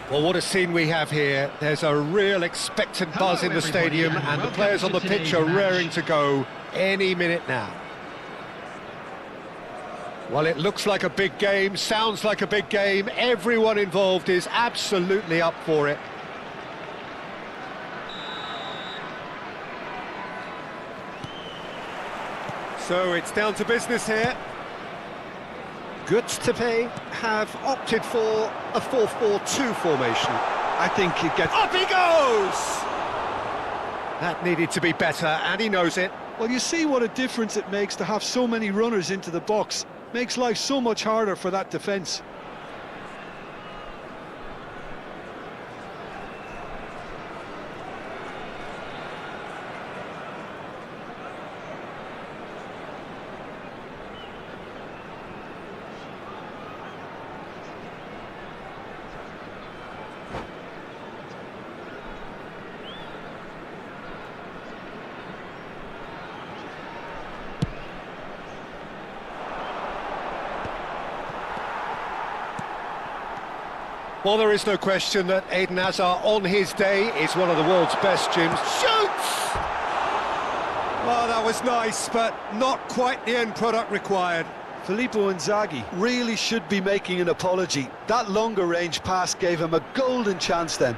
Well, what a scene we have here. There's a real expectant buzz in the stadium, and the players on the pitch are raring to go any minute now. Well, it looks like a big game, sounds like a big game. Everyone involved is absolutely up for it. So it's down to business here. Goods to pay have opted for a 4-4-2 formation. I think it gets... Up he goes! That needed to be better, and he knows it. Well, you see what a difference it makes to have so many runners into the box. Makes life so much harder for that defence. Well, there is no question that Eden Hazard, on his day, is one of the world's best, Jims. Shoots! Well, that was nice, but not quite the end product required. Filippo Inzaghi really should be making an apology. That longer range pass gave him a golden chance then.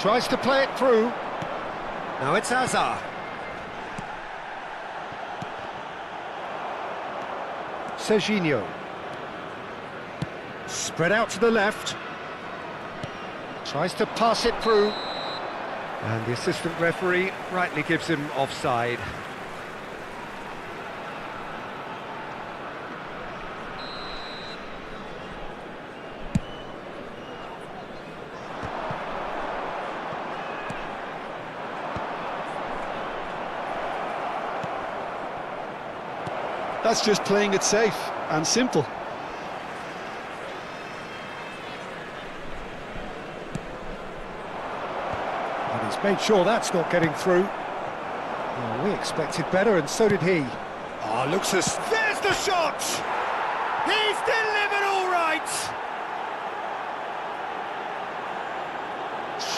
Tries to play it through. Now it's Hazard. Serginho. Spread out to the left. Tries to pass it through. And the assistant referee rightly gives him offside. That's just playing it safe and simple. And he's made sure that's not getting through. Well, we expected better, and so did he. Oh, looks as... There's the shot! He's delivered all right!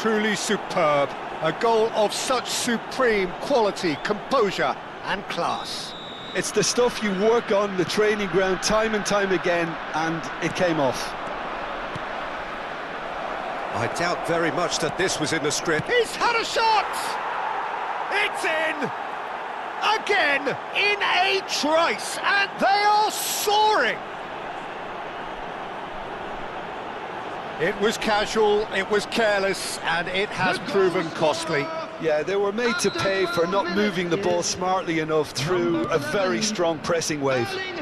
Truly superb. A goal of such supreme quality, composure and class. It's the stuff you work on the training ground time and time again, and it came off. I doubt very much that this was in the script. He's had a shot! It's in! Again, in a trice, and they are soaring! It was casual, it was careless, and it has proven costly. Yeah, they were made to pay for not moving the ball smartly enough through a very strong pressing wave. And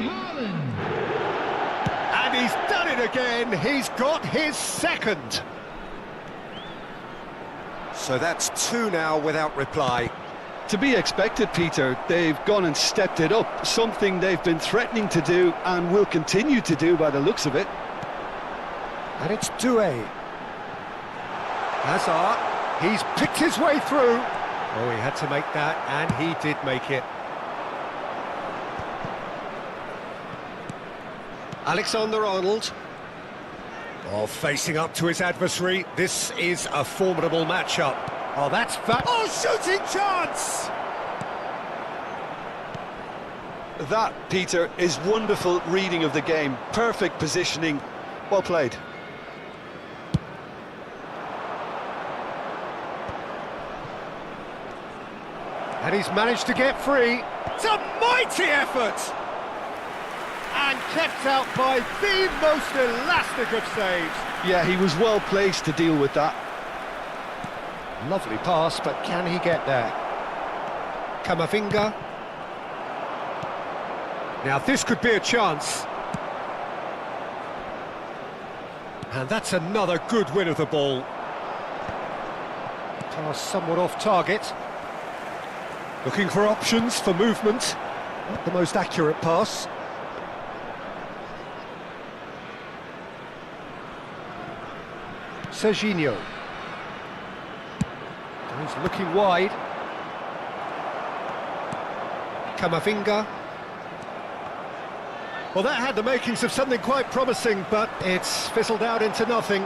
he's done it again, he's got his second. So that's two now without reply. To be expected, Peter. They've gone and stepped it up, something they've been threatening to do and will continue to do by the looks of it. And it's Doué. Hazard. He's picked his way through. Oh, he had to make that, and he did make it. Alexander-Arnold. Oh, facing up to his adversary. This is a formidable matchup. Oh, that's... Oh, shooting chance! That, Peter, is wonderful reading of the game. Perfect positioning. Well played. And he's managed to get free. It's a mighty effort! And kept out by the most elastic of saves. Yeah, he was well placed to deal with that. Lovely pass, but can he get there? Camavinga. Now this could be a chance. And that's another good win of the ball. Pass somewhat off target. Looking for options for movement. Not the most accurate pass. Serginho. He's looking wide. Camavinga. Well, that had the makings of something quite promising, but it's fizzled out into nothing.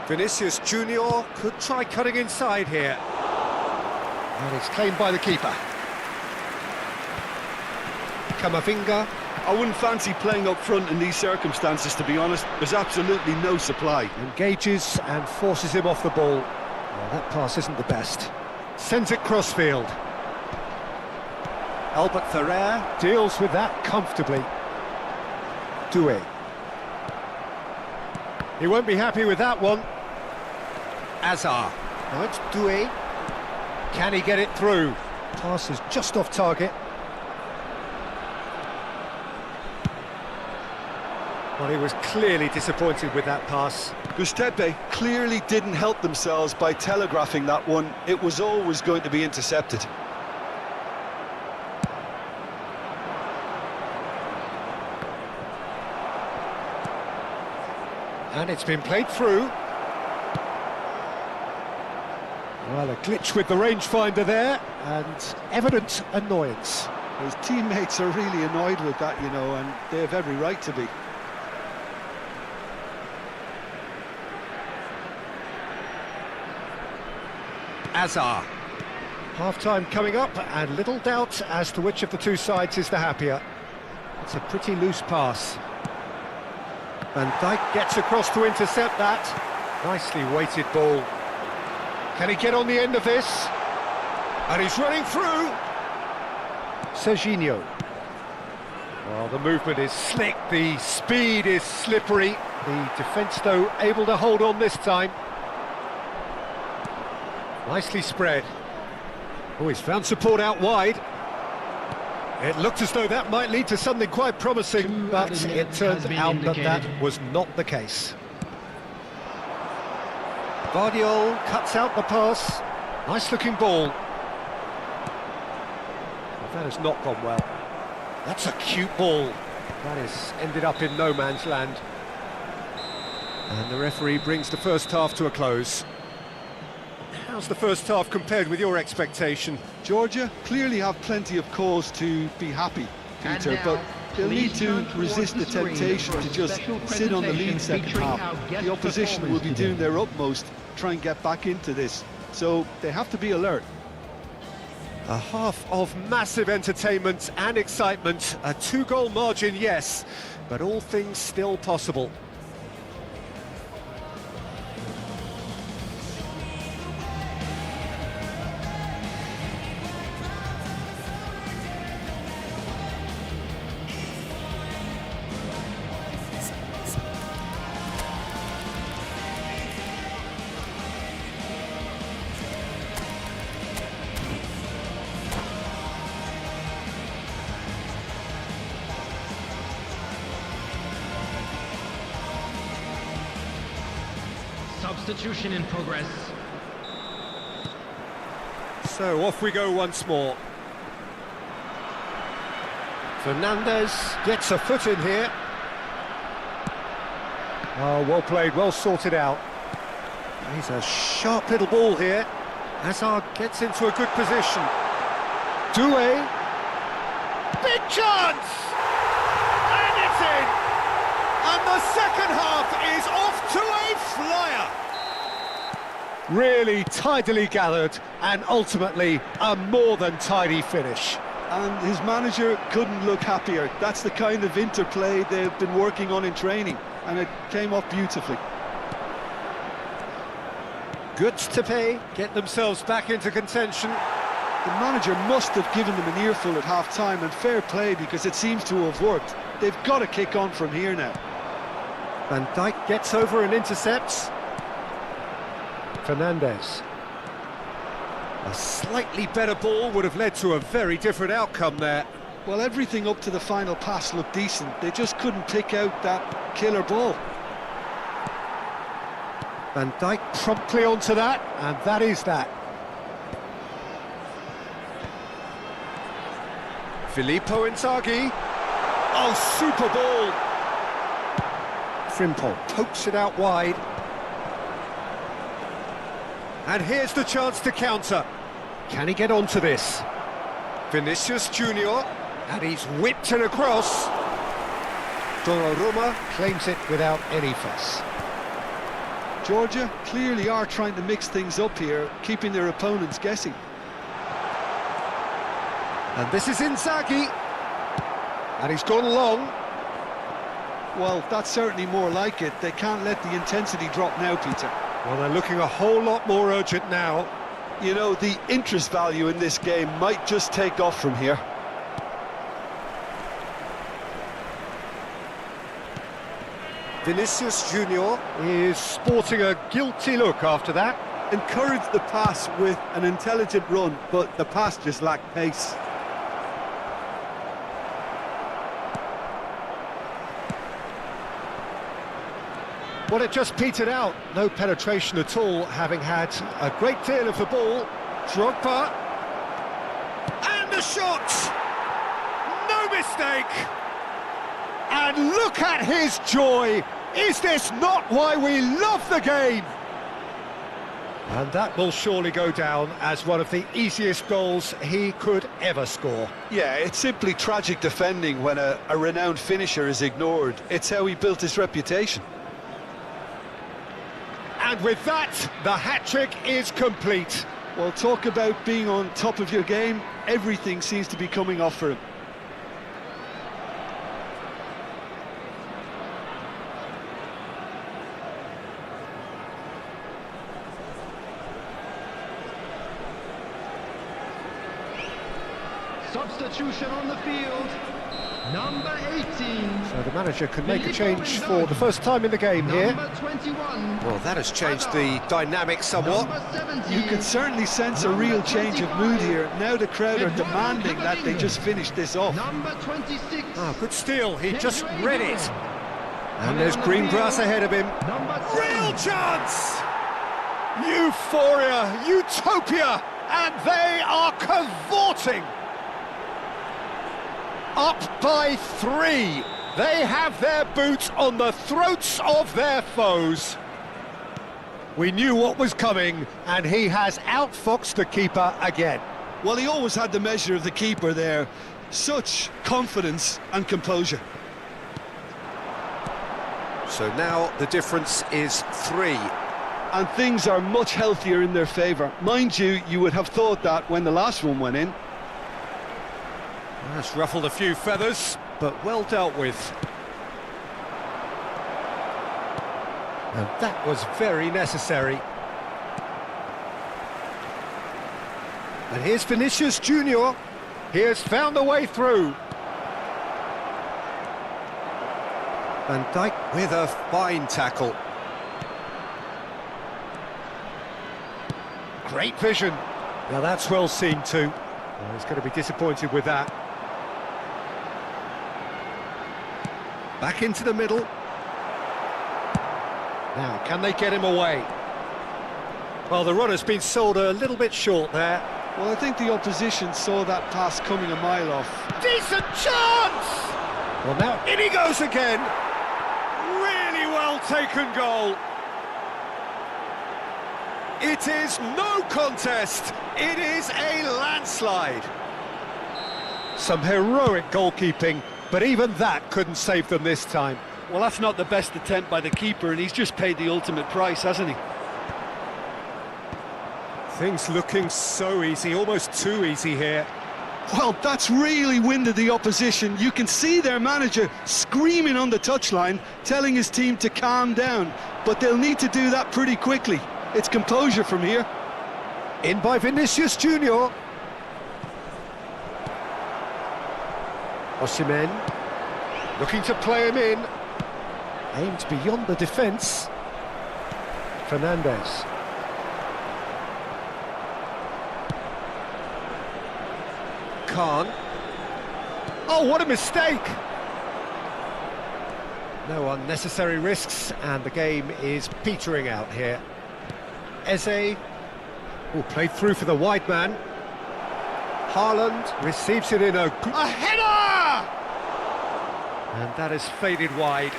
Vinicius Junior could try cutting inside here. And it's claimed by the keeper. Camavinga. I wouldn't fancy playing up front in these circumstances, to be honest. There's absolutely no supply. Engages and forces him off the ball. Well, that pass isn't the best. Sends it crossfield. Albert Ferrer deals with that comfortably. Doué. He won't be happy with that one. Azar. Now it's Doué. Can he get it through? Pass is just off target. Well, he was clearly disappointed with that pass. Gustepe clearly didn't help themselves by telegraphing that one. It was always going to be intercepted. And it's been played through. Well, a glitch with the rangefinder there, and evident annoyance. His teammates are really annoyed with that, you know, and they have every right to be. Azar. Half-time coming up, and little doubt as to which of the two sides is the happier. It's a pretty loose pass. Van Dijk gets across to intercept that. Nicely weighted ball. Can he get on the end of this? And he's running through. Serginho. Well, the movement is slick, the speed is slippery. The defence, though, able to hold on this time. Nicely spread. Oh, he's found support out wide. It looked as though that might lead to something quite promising, but it turned out that that was not the case. Guardiola cuts out the pass. Nice-looking ball. Well, that has not gone well. That's a cute ball. That has ended up in no man's land. And the referee brings the first half to a close. How's the first half compared with your expectation? Georgia clearly have plenty of cause to be happy, Peter, but they'll need to resist the temptation to just sit on the lead second half. The opposition will be doing their utmost to try and get back into this, so they have to be alert. A half of massive entertainment and excitement, a 2-goal margin, yes, but all things still possible. Substitution in progress. So off we go once more. Fernandez gets a foot in here. Oh, well played, well sorted out. He's a sharp little ball here. Hazard gets into a good position. Doué. Big chance! And it's in! And the second half is off to a flyer! Really tidily gathered, and ultimately a more than tidy finish. And his manager couldn't look happier. That's the kind of interplay they've been working on in training, and it came off beautifully. Goods to pay, get themselves back into contention. The manager must have given them an earful at half-time, and fair play, because it seems to have worked. They've got to kick on from here now. Van Dijk gets over and intercepts. Fernandez. A slightly better ball would have led to a very different outcome there. Well, everything up to the final pass looked decent. They just couldn't pick out that killer ball. Van Dijk promptly onto that, and that is that. Filippo Inzaghi. Oh, super ball. Frimpong pokes it out wide. And here's the chance to counter. Can he get onto this? Vinicius Junior, and he's whipped it across. Donnarumma claims it without any fuss. Georgia clearly are trying to mix things up here, keeping their opponents guessing. And this is Inzaghi. And he's gone long. Well, that's certainly more like it. They can't let the intensity drop now, Peter. Well, they're looking a whole lot more urgent now. You know, the interest value in this game might just take off from here. Vinicius Junior is sporting a guilty look after that. Encouraged the pass with an intelligent run, but the pass just lacked pace. Well, it just petered out. No penetration at all, having had a great deal of the ball. Drogba. And the shot! No mistake! And look at his joy! Is this not why we love the game? And that will surely go down as one of the easiest goals he could ever score. Yeah, it's simply tragic defending when a renowned finisher is ignored. It's how he built his reputation. And with that, the hat-trick is complete. Well, talk about being on top of your game. Everything seems to be coming off for him. Substitution on the field. Number 18. So the manager can make a change for the first time in the game here. Number 21. Well, that has changed the dynamic somewhat. Number 17. You can certainly sense a real change of mood here. Now the crowd are demanding that they just finish this off. Number 26. Oh, good steal, he just read it. And there's green grass ahead of him. Number 10. Real chance! Euphoria, utopia, and they are cavorting. Up by 3. They have their boots on the throats of their foes. We knew what was coming, and he has outfoxed the keeper again. Well, he always had the measure of the keeper there. Such confidence and composure. So now the difference is 3. And things are much healthier in their favour. Mind you, you would have thought that when the last one went in. That's ruffled a few feathers, but well dealt with. And that was very necessary. And here's Vinicius Junior. He has found a way through. Van Dijk with a fine tackle. Great vision. Now that's well seen too. Well, he's going to be disappointed with that. Back into the middle. Now, can they get him away? Well, the run has been sold a little bit short there. Well, I think the opposition saw that pass coming a mile off. Decent chance! Well, now in he goes again. Really well taken goal. It is no contest. It is a landslide. Some heroic goalkeeping, but even that couldn't save them this time. Well, that's not the best attempt by the keeper, and he's just paid the ultimate price, hasn't he? Things looking so easy, almost too easy here. Well, that's really winded the opposition. You can see their manager screaming on the touchline, telling his team to calm down. But they'll need to do that pretty quickly. It's composure from here. In by Vinicius Junior. Osimhen, looking to play him in. Aimed beyond the defence. Fernandes. Khan. Oh, what a mistake! No unnecessary risks, and the game is petering out here. Eze, who played through for the wide man. Haaland receives it in a header! And that is faded wide.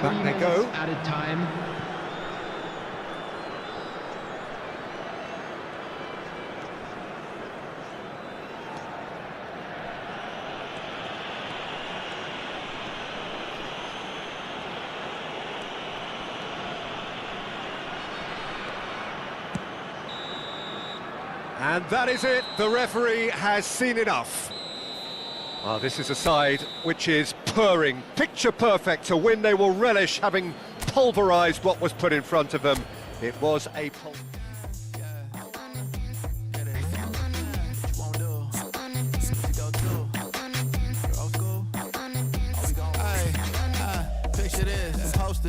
Back they go. Added time. And that is it, the referee has seen enough. Well, this is a side which is purring, picture perfect, to win they will relish, having pulverised what was put in front of them. It was a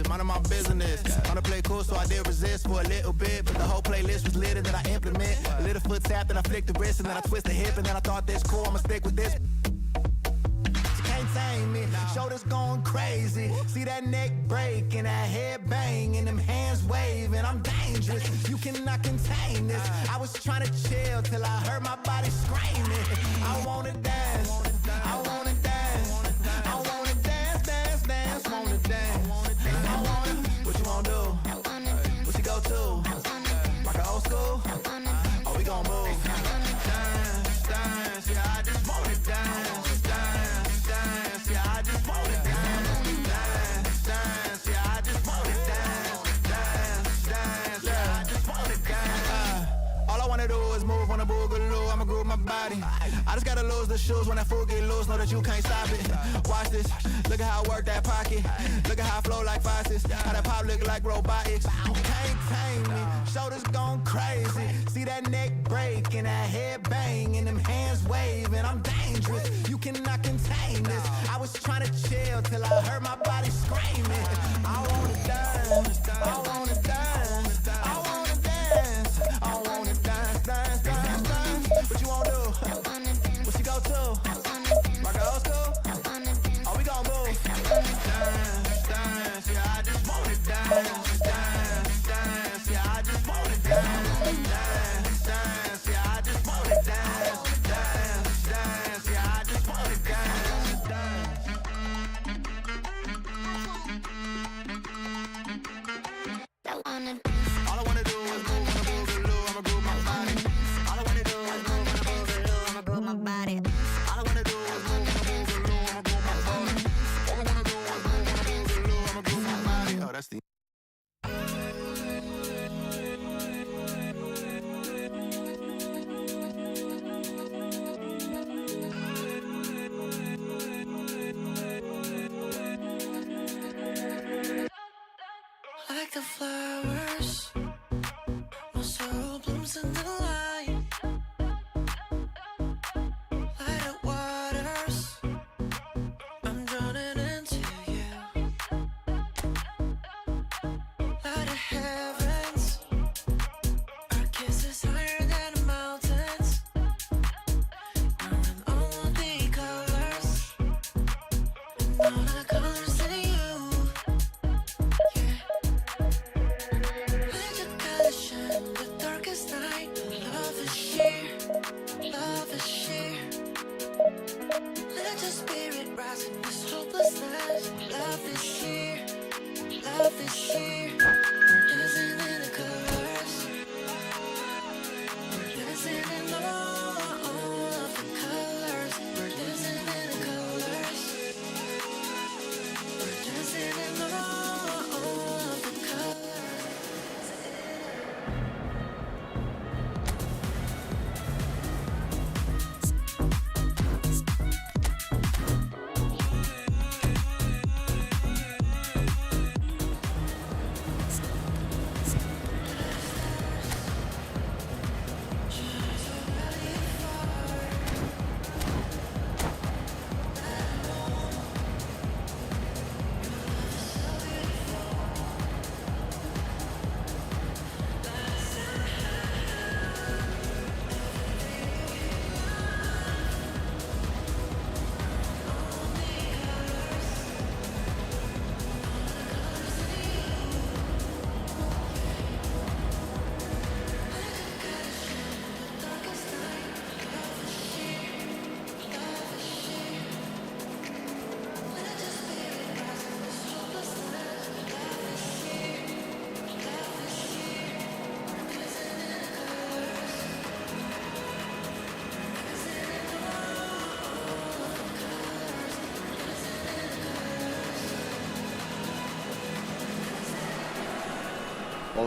Mind my business. Wanna play cool, so I did resist for a little bit. But the whole playlist was lit, and then I implement. A little foot tap, then I flick the wrist, and then I twist the hip, and then I thought this cool, I'ma stick with this. She can't tame me, shoulders going crazy. See that neck break and that head bang, and them hands waving. I'm dangerous, you cannot contain this. I was trying to chill till I heard my body screaming. I wanna dance, I wanna dance, I wanna dance, dance, dance, wanna dance. What you wanna do? What you go to? Rock a old school? Oh, we gon' move. Dance, dance, yeah, I just wanna dance. Dance, dance, yeah, I just wanna dance. Dance, dance, yeah, I just wanna dance. Dance, dance, yeah, I just wanna dance. All I wanna do is move on a boogaloo. I'ma groove my body. I just gotta lose the shoes when that fool get loose. Know that you can't stop it. Watch this. Look at how I work that pocket. Look at how I flow like faucets. How that pop look like robotics. You can't tame me. Shoulders gone crazy. See that neck break and that head bang and them hands waving. I'm dangerous. You cannot contain this. I was trying to chill till I heard my body screaming. I wanna dance. I wanna dance. I wanna dance. I wanna dance, dance, dance, dance. What you wanna do? What you go to? Rock a old school? Oh, we gon' move. Dance, dance, yeah, I just wanna dance. Dance, dance, yeah,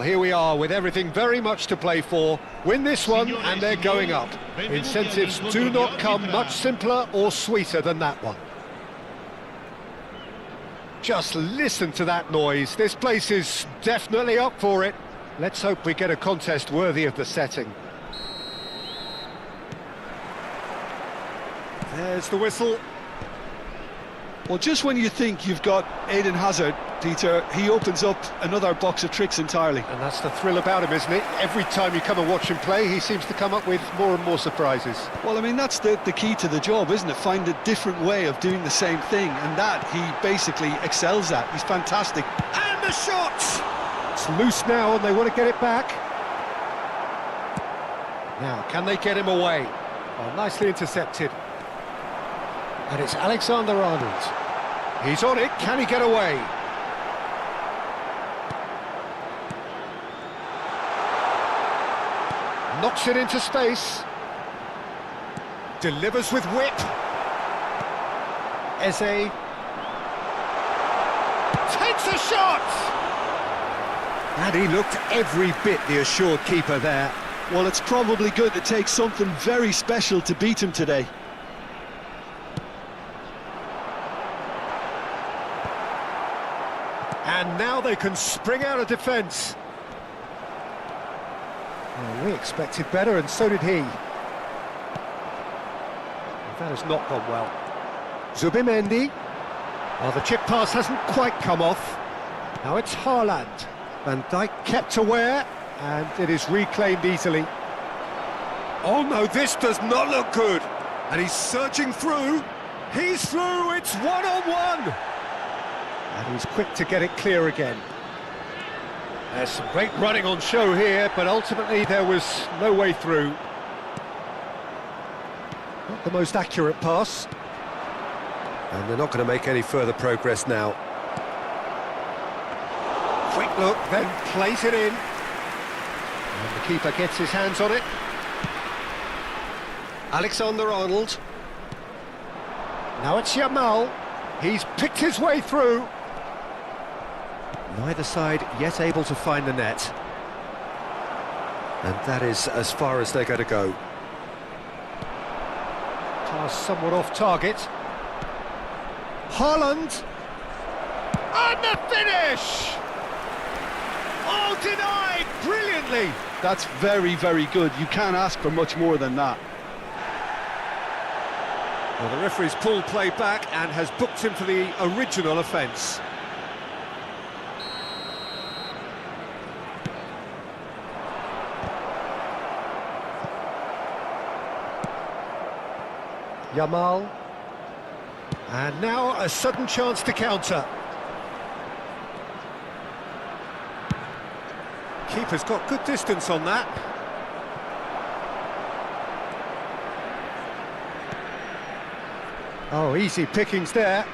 Well, here we are with everything very much to play for. Win this one and they're going up. Incentives do not come much simpler or sweeter than that one. Just listen to that noise. This place is definitely up for it. Let's hope we get a contest worthy of the setting. There's the whistle. Well, just when you think you've got Eden Hazard, Peter, he opens up another box of tricks entirely. And that's the thrill about him, isn't it? Every time you come and watch him play, he seems to come up with more and more surprises. Well, I mean, that's the key to the job, isn't it? Find a different way of doing the same thing, and that he basically excels at. He's fantastic. And the shot! It's loose now, and they want to get it back. Now, can they get him away? Oh, nicely intercepted. And it's Alexander-Arnold. He's on it, can he get away? Knocks it into space. Delivers with whip. Eze. Takes a shot! And he looked every bit the assured keeper there. Well, it's probably going to take something very special to beat him today. And now they can spring out of defence. Well, we expected better, and so did he. That has not gone well. Zubimendi. Oh, the chip pass hasn't quite come off. Now it's Haaland. Van Dijk kept aware, and it is reclaimed easily. Oh no, this does not look good. And he's searching through. He's through, it's one-on-one. And he's quick to get it clear again. There's some great running on show here, but ultimately there was no way through. Not the most accurate pass. And they're not going to make any further progress now. Quick look, then plays it in. And the keeper gets his hands on it. Alexander-Arnold. Now it's Yamal. He's picked his way through. Neither side yet able to find the net. And that is as far as they're going to go. Pass somewhat off target. Haaland! And the finish! Oh, denied brilliantly! That's very, very good. You can't ask for much more than that. Well, the referee's pulled play back and has booked him for the original offence. Yamal. And now a sudden chance to counter. Keeper's got good distance on that. Oh, easy pickings there.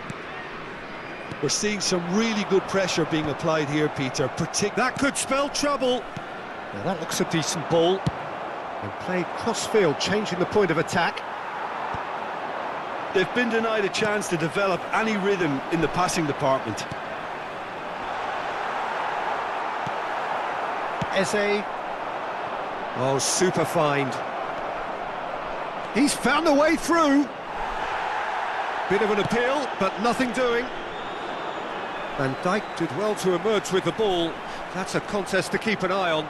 We're seeing some really good pressure being applied here, Peter. That could spell trouble. Now that looks a decent ball. And played cross-field, changing the point of attack. They've been denied a chance to develop any rhythm in the passing department. Eze. Oh, super find. He's found a way through. Bit of an appeal, but nothing doing. Van Dijk did well to emerge with the ball. That's a contest to keep an eye on.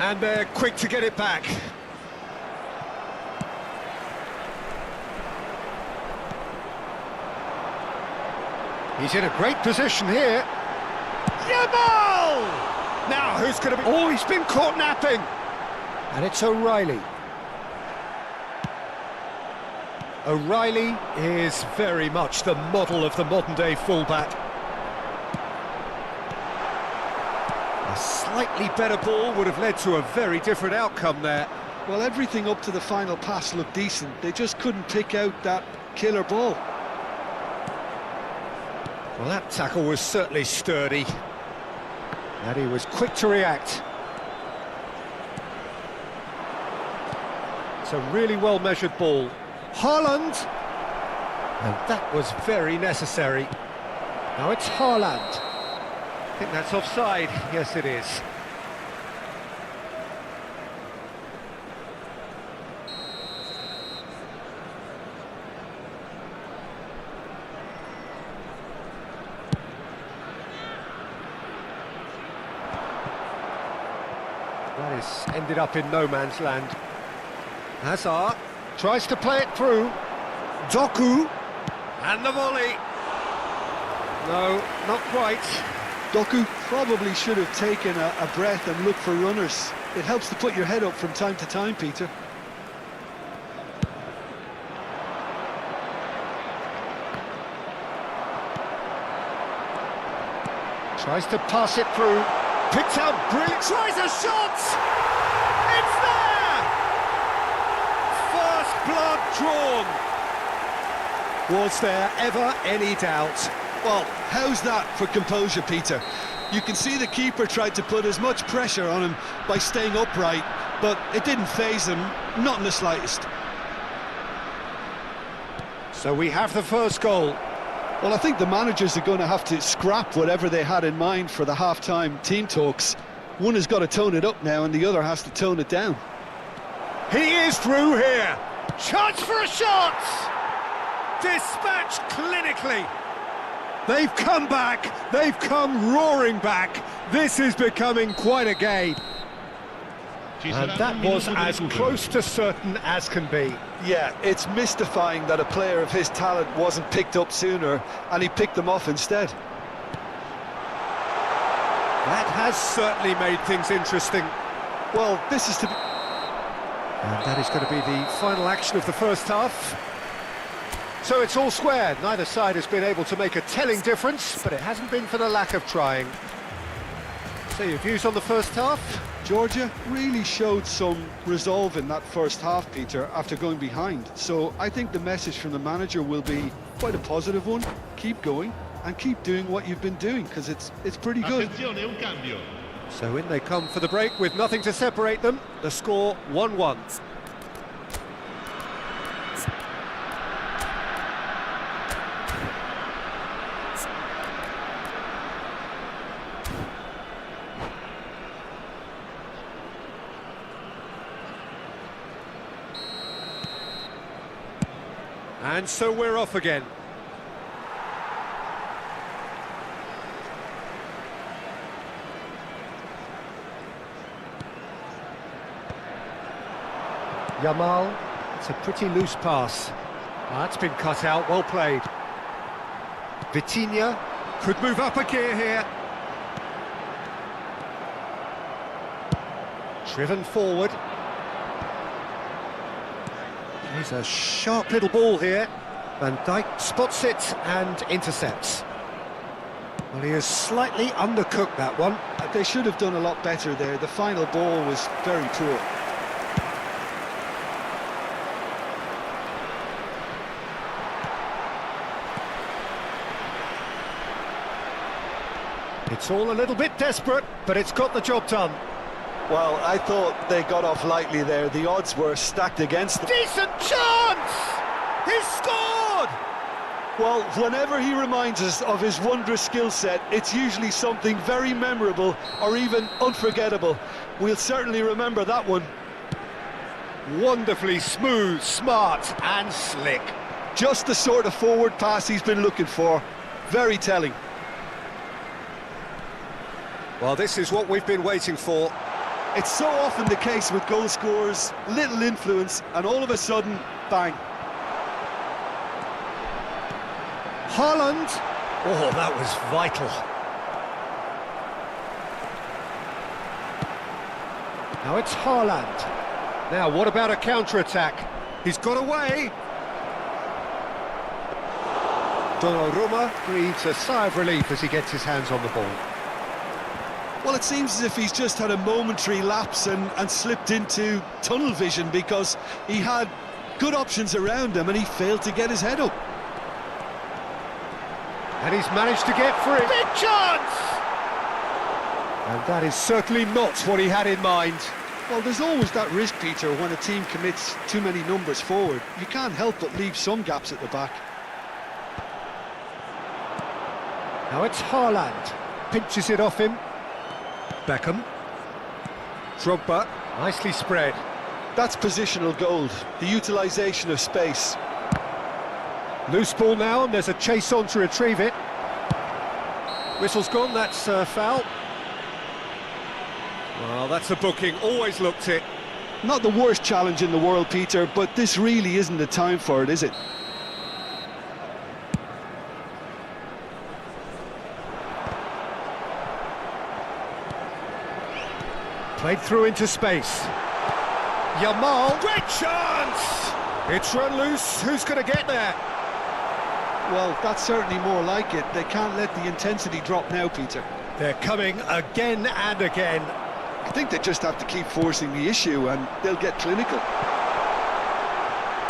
And they're quick to get it back. He's in a great position here. Yamal! Now, who's going to be... Oh, he's been caught napping. And it's O'Reilly. O'Reilly is very much the model of the modern-day fullback. A slightly better ball would have led to a very different outcome there. Well, everything up to the final pass looked decent. They just couldn't pick out that killer ball. Well, that tackle was certainly sturdy. And he was quick to react. It's a really well-measured ball. Haaland! And that was very necessary. Now it's Haaland. think that's offside. Yes, it is. That is ended up in no man's land. Hazard tries to play it through. Doku. And the volley. No, not quite. Doku probably should have taken a breath and looked for runners. It helps to put your head up from time to time, Peter. Tries to pass it through. Picks out brilliant. Tries a shot! It's there! First blood drawn. Was there ever any doubt? Well, how's that for composure, Peter? You can see the keeper tried to put as much pressure on him by staying upright, but it didn't faze him, not in the slightest. So we have the first goal. Well, I think the managers are going to have to scrap whatever they had in mind for the half-time team talks. One has got to tone it up now and the other has to tone it down. He is through here. Chance for a shot! Dispatched clinically. They've come back. They've come roaring back. This is becoming quite a game. And that was as close to certain as can be. Yeah, it's mystifying that a player of his talent wasn't picked up sooner, and he picked them off instead. That has certainly made things interesting. Well, this is to be... And that is going to be the final action of the first half. So it's all square. Neither side has been able to make a telling difference, but it hasn't been for the lack of trying. So your views on the first half? Georgia really showed some resolve in that first half, Peter, after going behind. So I think the message from the manager will be quite a positive one. Keep going and keep doing what you've been doing, because it's pretty good. So in they come for the break with nothing to separate them. The score 1-1. And so we're off again. Yamal, it's a pretty loose pass. That's been cut out, well played. Vitinha could move up a gear here. Driven forward. He's a sharp little ball here. Van Dijk spots it and intercepts. Well, he has slightly undercooked that one. They should have done a lot better there. The final ball was very poor. It's all a little bit desperate, but it's got the job done. Well, I thought they got off lightly there. The odds were stacked against them. Decent chance! He's scored! Well, whenever he reminds us of his wondrous skill set, it's usually something very memorable or even unforgettable. We'll certainly remember that one. Wonderfully smooth, smart and slick. Just the sort of forward pass he's been looking for. Very telling. Well, this is what we've been waiting for. It's so often the case with goal scorers, little influence, and all of a sudden, bang. Haaland. Oh, that was vital. Now it's Haaland. Now, what about a counter-attack? He's got away. Donnarumma breathes a sigh of relief as he gets his hands on the ball. Well, it seems as if he's just had a momentary lapse and slipped into tunnel vision, because he had good options around him and he failed to get his head up. And he's managed to get free. Big chance! And that is certainly not what he had in mind. Well, there's always that risk, Peter, when a team commits too many numbers forward. You can't help but leave some gaps at the back. Now it's Haaland. pinches it off him. Beckham. Drogba, nicely spread. That's positional gold, the utilisation of space. Loose ball now, and there's a chase on to retrieve it. Whistle's gone, that's foul. Well, that's a booking, always looked it. Not the worst challenge in the world, Peter, but this really isn't the time for it, is it? Played through into space. Yamal, great chance! It's run loose, who's going to get there? Well, that's certainly more like it. They can't let the intensity drop now, Peter. They're coming again and again. I think they just have to keep forcing the issue and they'll get clinical.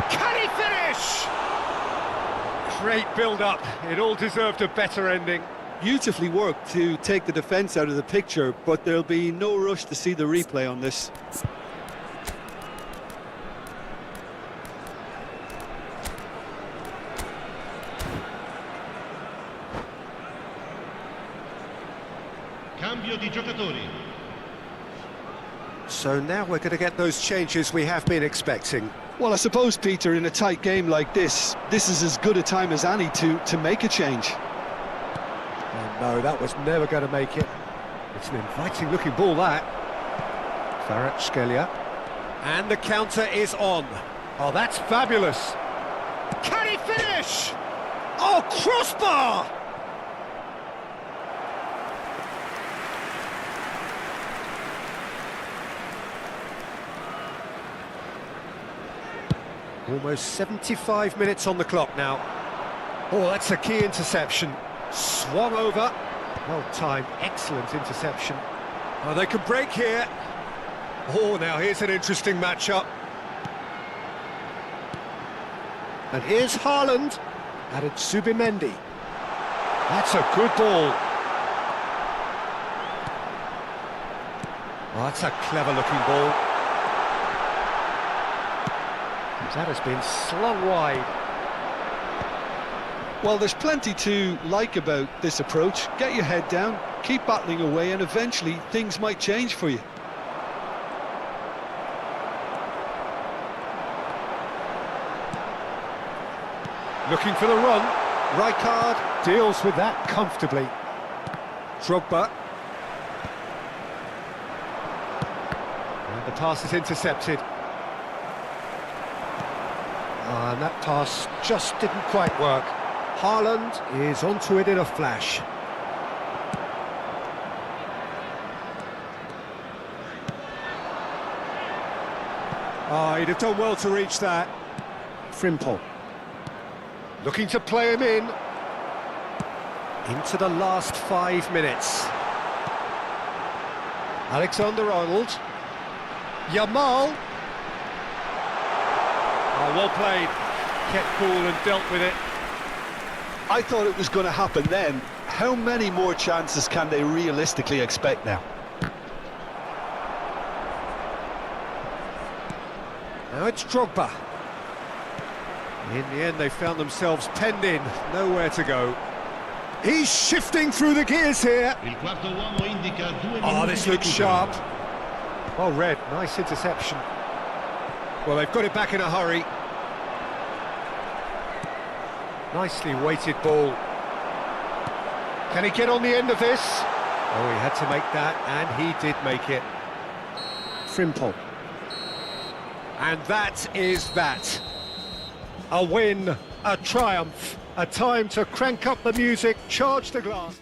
Can he finish? Great build-up, it all deserved a better ending. Beautifully worked to take the defence out of the picture, but there'll be no rush to see the replay on this. Cambio di giocatori. So now we're going to get those changes we have been expecting. Well, I suppose, Peter, in a tight game like this is as good a time as any to make a change. Oh, no, that was never going to make it. It's an inviting-looking ball, that. Kvaratskhelia. And the counter is on. Oh, that's fabulous. Can he finish? Oh, crossbar! Almost 75 minutes on the clock now. Oh, that's a key interception. Swung over. Well timed, excellent interception. Oh, they can break here. Oh, now here's an interesting matchup. And here's Haaland. Added Subimendi. That's a good ball. Oh, that's a clever-looking ball. That has been slung wide. Well, there's plenty to like about this approach. Get your head down, keep battling away, and eventually things might change for you. Looking for the run. Rijkaard deals with that comfortably. Drogba. And the pass is intercepted. And that pass just didn't quite work. Haaland is onto it in a flash. Oh, he'd have done well to reach that. Frimpong. Looking to play him in. Into the last 5 minutes. Alexander-Arnold. Yamal. Oh, well played. Kept cool and dealt with it. I thought it was going to happen then. How many more chances can they realistically expect now? Now it's Drogba. In the end, they found themselves penned in, nowhere to go. He's shifting through the gears here. Oh, this looks sharp. Well read, nice interception. Well, they've got it back in a hurry. Nicely weighted ball. Can he get on the end of this? Oh, he had to make that, and he did make it. Frimpong. And that is that. A win, a triumph, a time to crank up the music, charge the glass.